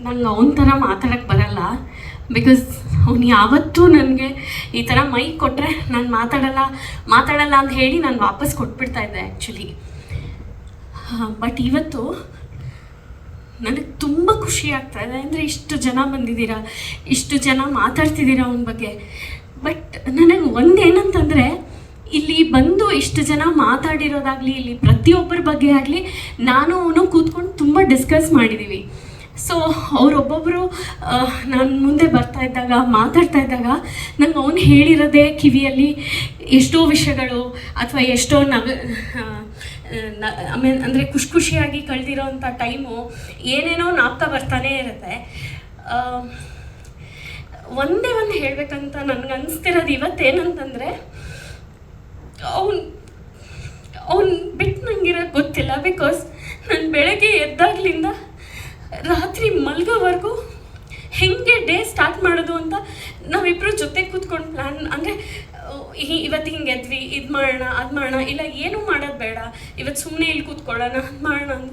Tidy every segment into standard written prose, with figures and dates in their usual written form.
ನಂಗೆ ಅವನ ಥರ ಮಾತಾಡೋಕ್ಕೆ ಬರಲ್ಲ. ಬಿಕಾಸ್ ಅವ್ನು ಯಾವತ್ತೂ ನನಗೆ ಈ ಥರ ಮೈಕ್ ಕೊಟ್ಟರೆ ನಾನು ಮಾತಾಡಲ್ಲ ಅಂತ ಹೇಳಿ ನಾನು ವಾಪಸ್ ಕೊಟ್ಬಿಡ್ತಾಯಿದ್ದೆ ಆ್ಯಕ್ಚುಲಿ. ಬಟ್ ಇವತ್ತು ನನಗೆ ತುಂಬ ಖುಷಿ ಆಗ್ತಾಯಿದೆ. ಅಂದರೆ ಇಷ್ಟು ಜನ ಬಂದಿದ್ದೀರಾ, ಇಷ್ಟು ಜನ ಮಾತಾಡ್ತಿದ್ದೀರಾ ಅವನ ಬಗ್ಗೆ. ಬಟ್ ನನಗೆ ಒಂದೇನಂತಂದರೆ, ಇಲ್ಲಿ ಬಂದು ಇಷ್ಟು ಜನ ಮಾತಾಡಿರೋದಾಗಲಿ, ಇಲ್ಲಿ ಪ್ರತಿಯೊಬ್ಬರ ಬಗ್ಗೆ ಆಗಲಿ ನಾನು ಅವನು ಕೂತ್ಕೊಂಡು ತುಂಬ ಡಿಸ್ಕಸ್ ಮಾಡಿದ್ದೀವಿ. ಸೊ ಅವರೊಬ್ಬೊಬ್ಬರು ನಾನು ಮುಂದೆ ಬರ್ತಾ ಇದ್ದಾಗ ಮಾತಾಡ್ತಾ ಇದ್ದಾಗ ನಂಗೆ ಅವನು ಹೇಳಿರೋದೇ ಕಿವಿಯಲ್ಲಿ ಎಷ್ಟೋ ವಿಷಯಗಳು, ಅಥವಾ ಎಷ್ಟೋ ಆಮೇಲೆ ಅಂದರೆ ಖುಷಿಯಾಗಿ ಕಳೆದಿರೋವಂಥ ಟೈಮು ಏನೇನೋ ನಾಪ್ತಾ ಬರ್ತಾನೇ ಇರುತ್ತೆ. ಒಂದೇ ಒಂದು ಹೇಳಬೇಕಂತ ನನಗೆ ಅನಿಸ್ತಿರೋದು ಇವತ್ತೇನಂತಂದರೆ, ಅವ್ನು ಬಿಟ್ಟು ನಂಗಿರೋದು ಗೊತ್ತಿಲ್ಲ. ಬಿಕಾಸ್ ನಾನು ಬೆಳಗ್ಗೆ ಎದ್ದಾಗ್ಲಿಂದ ರಾತ್ರಿ ಮಲ್ಗೋವರೆಗೂ ಹೆಂಗೆ ಡೇ ಸ್ಟಾರ್ಟ್ ಮಾಡೋದು ಅಂತ ನಾವಿಬ್ಬರು ಜೊತೆ ಕೂತ್ಕೊಂಡು ಪ್ಲ್ಯಾನ್, ಅಂದರೆ ಇವತ್ತು ಹಿಂಗೆ ಎದ್ವಿ, ಇದು ಮಾಡೋಣ ಅದು ಮಾಡೋಣ, ಇಲ್ಲ ಏನೂ ಮಾಡೋದು ಬೇಡ, ಇವತ್ತು ಸುಮ್ಮನೆ ಇಲ್ಲಿ ಕೂತ್ಕೊಳ್ಳೋಣ ಅದು ಮಾಡೋಣ ಅಂತ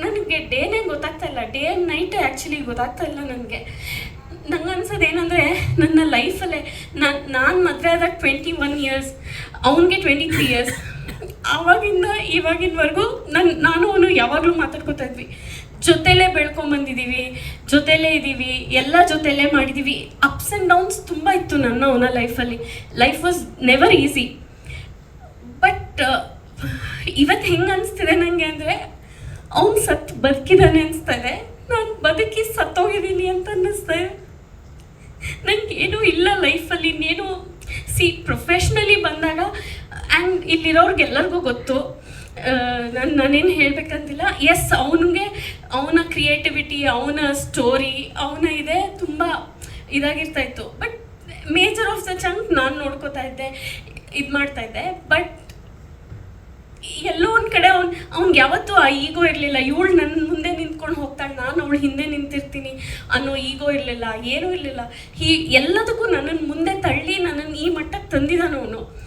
ನನಗೆ ಡೇನೇ ಗೊತ್ತಾಗ್ತಾ ಇಲ್ಲ. ಡೇ ಆ್ಯಂಡ್ ನೈಟ್ ಆ್ಯಕ್ಚುಲಿ ಗೊತ್ತಾಗ್ತಾ ಇಲ್ಲ ನನಗೆ. ನಂಗೆ ಅನ್ಸೋದು ಏನಂದರೆ, ನನ್ನ ಲೈಫಲ್ಲೇ ನಾನು ಮದುವೆ ಆದಾಗ 21 ಇಯರ್ಸ್, ಅವನಿಗೆ 23 ಇಯರ್ಸ್. ಆವಾಗಿಂದ ಇವಾಗಿನವರೆಗೂ ನಾನು ಅವನು ಯಾವಾಗಲೂ ಮಾತಾಡ್ಕೊತಾ ಇದ್ವಿ, ಜೊತೆಲೇ ಬೆಳ್ಕೊಂಬಂದಿದ್ದೀವಿ, ಜೊತೆಲೇ ಇದ್ದೀವಿ, ಎಲ್ಲ ಜೊತೆಲೇ ಮಾಡಿದ್ದೀವಿ. ಅಪ್ಸ್ ಆ್ಯಂಡ್ ಡೌನ್ಸ್ ತುಂಬ ಇತ್ತು ಅವನ ಲೈಫಲ್ಲಿ. Life was never easy. But ಇವತ್ತು ಹೆಂಗೆ ಅನಿಸ್ತಿದೆ ನನಗೆ ಅಂದರೆ, ಅವ್ನು ಬದುಕಿದ್ದಾನೆ ಅನಿಸ್ತಾ ಇದೆ, ನಾನು ಬದುಕಿ ಸತ್ತೋಗಿದ್ದೀನಿ ಅಂತ ಅನ್ನಿಸ್ತಾ ಇದೆ. ನನಗೇನೂ ಇಲ್ಲ ಲೈಫಲ್ಲಿ, ಇನ್ನೇನು ಪ್ರೊಫೆಷ್ನಲಿ ಬಂದಾಗ, ಆ್ಯಂಡ್ ಇಲ್ಲಿರೋರ್ಗೆಲ್ಲರಿಗೂ ಗೊತ್ತು, ನಾನೇನು ಹೇಳಬೇಕಂತಿಲ್ಲ. ಎಸ್, ಅವನ ಕ್ರಿಯೇಟಿವಿಟಿ, ಅವನ ಸ್ಟೋರಿ, ಅವನ ಇದೆ ತುಂಬ ಇದಾಗಿರ್ತಾಯಿತ್ತು. But major of the chunk ನಾನು ನೋಡ್ಕೋತಾ ಇದ್ದೆ, ಇದು ಮಾಡ್ತಾಯಿದ್ದೆ. ಬಟ್ ಎಲ್ಲೋ ಒಂದು ಕಡೆ ಅವ್ನಿಗೆ ಯಾವತ್ತೂ ಆ ಈಗೋ ಇರಲಿಲ್ಲ. ಇವಳು ನನ್ನ ಮುಂದೆ ನಿಂತ್ಕೊಂಡು ಹೋಗ್ತಾಳೆ, ನಾನು ಅವಳು ಹಿಂದೆ ನಿಂತಿರ್ತೀನಿ ಅನ್ನೋ ಈಗೋ ಇರಲಿಲ್ಲ, ಏನೂ ಇರಲಿಲ್ಲ. ಎಲ್ಲದಕ್ಕೂ ನನ್ನನ್ನು ಮುಂದೆ ತಳ್ಳಿ ನನ್ನನ್ನು ಈ ಮಟ್ಟಕ್ಕೆ ತಂದಿದ್ದಾನವನು.